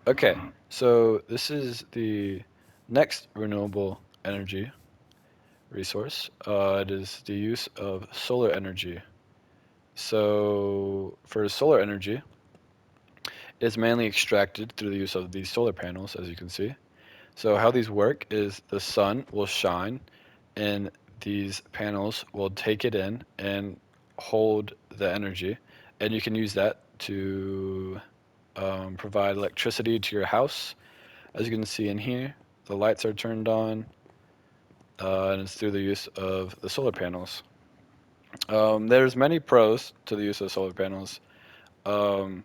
Okay, so this is the next renewable energy resource. It is the use of solar energy. So for solar energy, it's mainly extracted through the use of these solar panels, as you can see. So how these work is the sun will shine, and these panels will take it in and hold the energy, and you can use that to provide electricity to your house. As you can see in here, the lights are turned on, and it's through the use of the solar panels. There's many pros to the use of solar panels. Um,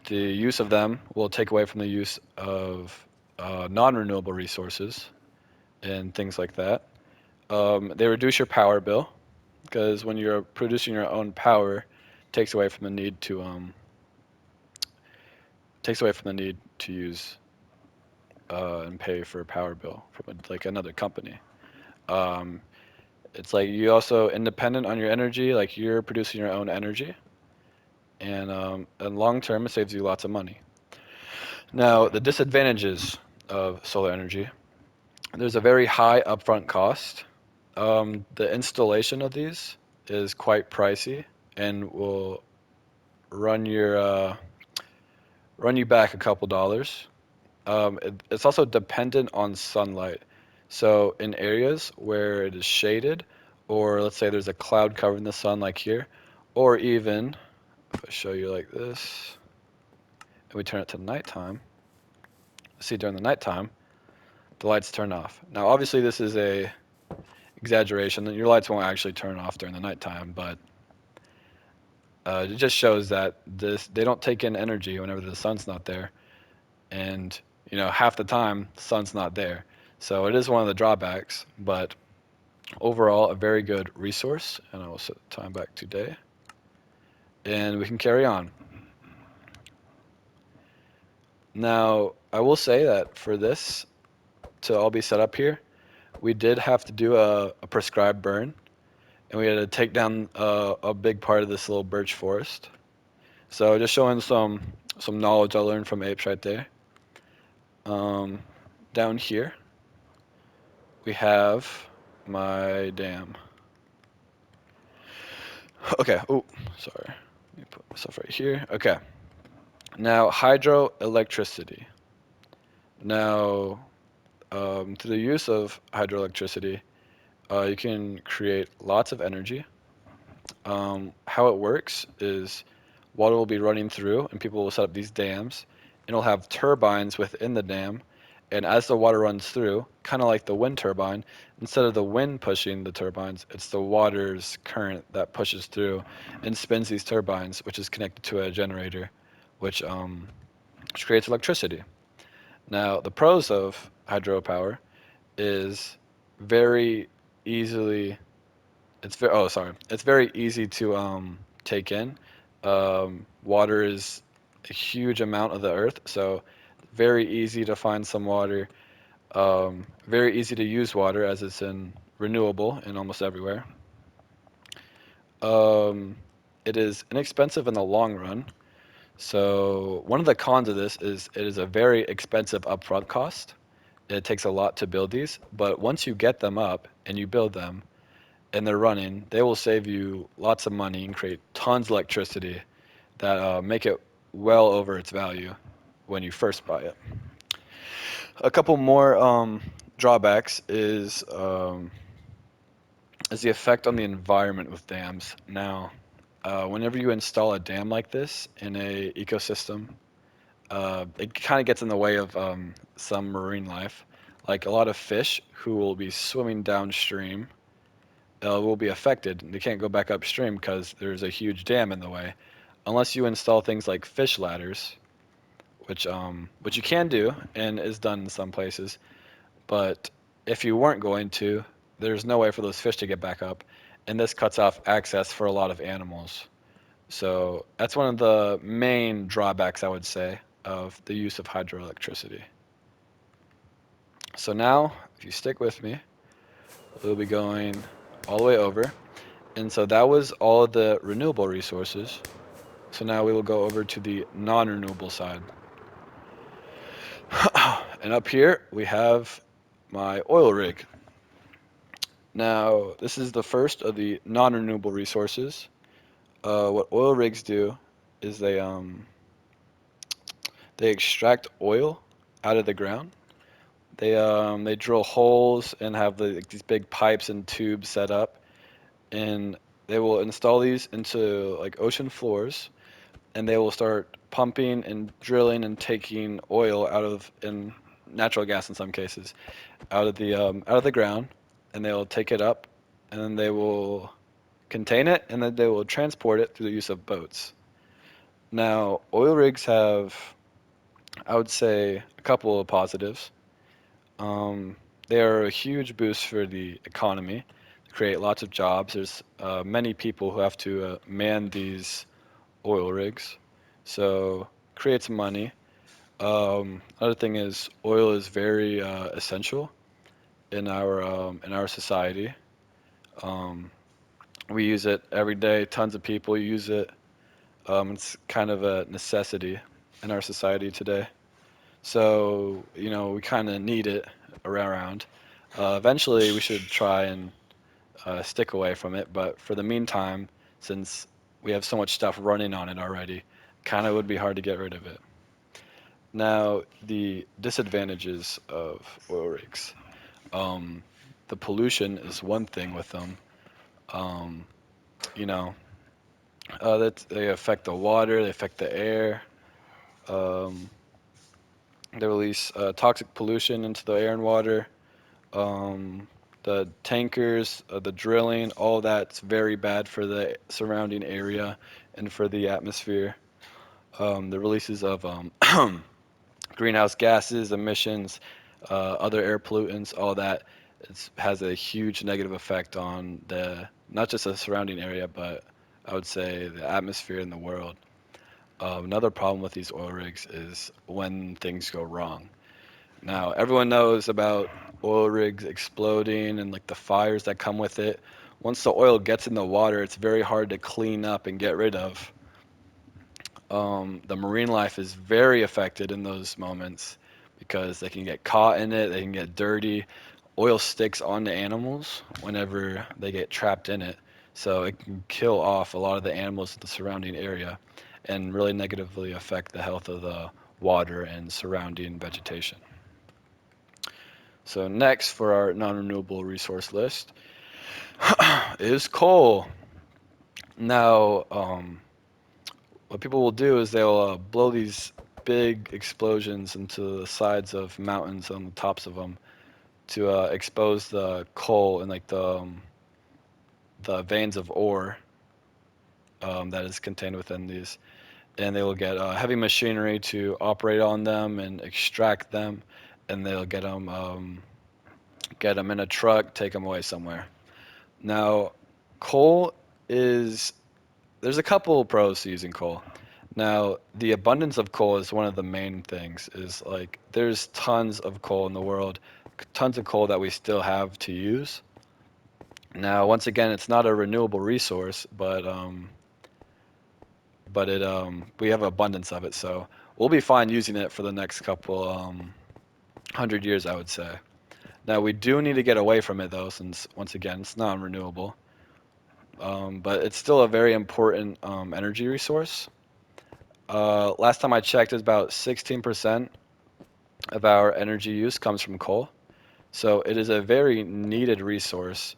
the use of them will take away from the use of non-renewable resources and things like that. They reduce your power bill because when you're producing your own power, it takes away from the need to use and pay for a power bill from like another company. Um, it's like you also independent on your energy, like you're producing your own energy, and long term it saves you lots of money. Now the disadvantages of solar energy: there's a very high upfront cost. The installation of these is quite pricey and will run your run you back a couple dollars. It's also dependent on sunlight. So in areas where it is shaded, or let's say there's a cloud covering the sun like here, or even if I show you like this and we turn it to nighttime, see during the nighttime, the lights turn off. Now obviously this is a exaggeration, your lights won't actually turn off during the nighttime, but it just shows that they don't take in energy whenever the sun's not there, and half the time the sun's not there. So it is one of the drawbacks, but overall a very good resource. And I will set the time back to day, and we can carry on. Now I will say that for this to all be set up here, we did have to do a prescribed burn, and we had to take down a big part of this little birch forest. So just showing some knowledge I learned from apes right there. Um, Down here we have my dam. Okay. Oh, sorry. Let me put myself right here. Okay. Now hydroelectricity. Now, through the use of hydroelectricity, you can create lots of energy. How it works is water will be running through, and people will set up these dams, and it'll have turbines within the dam. And as the water runs through, kind of like the wind turbine, instead of the wind pushing the turbines, it's the water's current that pushes through and spins these turbines, which is connected to a generator, which which creates electricity. Now, the pros of hydropower is very easily it's very easy to take in. Water is a huge amount of the earth, so very easy to find some water. Very easy to use water as it's in renewable in almost everywhere. Um, it is inexpensive in the long run. So one of the cons of this is it is a very expensive upfront cost. It takes a lot to build these, but once you get them up and you build them and they're running, they will save you lots of money and create tons of electricity that make it well over its value when you first buy it. A couple more drawbacks is the effect on the environment with dams. Now, whenever you install a dam like this in a ecosystem, it kind of gets in the way of some marine life. Like a lot of fish who will be swimming downstream will be affected. They can't go back upstream because there's a huge dam in the way. Unless you install things like fish ladders, which you can do and is done in some places. But if you weren't going to, there's no way for those fish to get back up, and this cuts off access for a lot of animals. So that's one of the main drawbacks I would say of the use of hydroelectricity. So now, if you stick with me, we'll be going all the way over. And so that was all of the renewable resources. So now we will go over to the non-renewable side. And up here we have my oil rig. Now, this is the first of the non-renewable resources. What oil rigs do is they extract oil out of the ground. They drill holes and have like, these big pipes and tubes set up, and they will install these into like ocean floors, and they will start pumping and drilling and taking oil out of and natural gas in some cases out of the ground, and they'll take it up, and then they will contain it, and then they will transport it through the use of boats. Now, oil rigs have, I would say, a couple of positives. Um, they are a huge boost for the economy, create lots of jobs. There's many people who have to man these oil rigs, so creates money. Another thing is oil is very essential in our society. Um, we use it every day. Tons of people use it. It's kind of a necessity in our society today. So, we kind of need it around. Eventually, we should try and stick away from it. But for the meantime, since we have so much stuff running on it already, kind of would be hard to get rid of it. Now, the disadvantages of oil rigs. Um, the pollution is one thing with them. Um, you know, that they affect the water, they affect the air. Um, they release toxic pollution into the air and water. Um, the tankers, the drilling, all that's very bad for the surrounding area and for the atmosphere. The releases of greenhouse gases, emissions, other air pollutants, all that has a huge negative effect on the not just the surrounding area, but I would say the atmosphere in the world. Another problem with these oil rigs is when things go wrong. Now, everyone knows about oil rigs exploding and like the fires that come with it. Once the oil gets in the water, it's very hard to clean up and get rid of. The marine life is very affected in those moments because they can get caught in it, they can get dirty. Oil sticks on the animals whenever they get trapped in it, so it can kill off a lot of the animals in the surrounding area and really negatively affect the health of the water and surrounding vegetation. So next for our non-renewable resource list is coal. Now, what people will do is they'll blow these big explosions into the sides of mountains on the tops of them to expose the coal and like the veins of ore that is contained within these. And they will get heavy machinery to operate on them and extract them, and they'll get them in a truck, take them away somewhere. Now, coal is there's a couple pros to using coal. Now, the abundance of coal is one of the main things. Is like there's tons of coal in the world, tons of coal that we still have to use. Now, once again, it's not a renewable resource, but it we have abundance of it, so we'll be fine using it for the next couple 100 years, I would say. Now, we do need to get away from it though, since once again, it's non-renewable. But it's still a very important energy resource. Last time I checked, it's about 16% of our energy use comes from coal. So it is a very needed resource,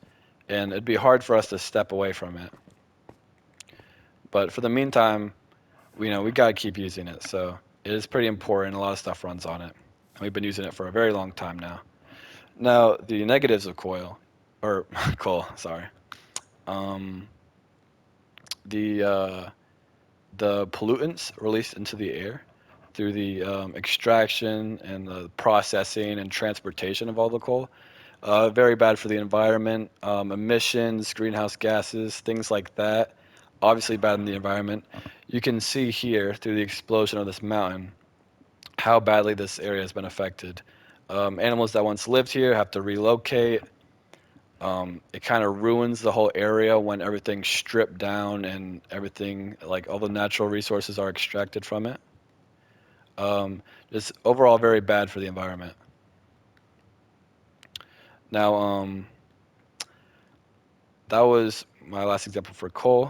and it'd be hard for us to step away from it. But for the meantime, we got to keep using it. So it is pretty important. A lot of stuff runs on it. And we've been using it for a very long time now. Now, the negatives of coal, or coal, sorry. Um, the uh, the pollutants released into the air through the extraction and the processing and transportation of all the coal. Very bad for the environment. Emissions, greenhouse gases, things like that. Obviously bad in the environment. You can see here through the explosion of this mountain how badly this area has been affected. Animals that once lived here have to relocate. It kind of ruins the whole area when everything's stripped down and everything, like all the natural resources are extracted from it. Just overall very bad for the environment. Now, that was my last example for coal.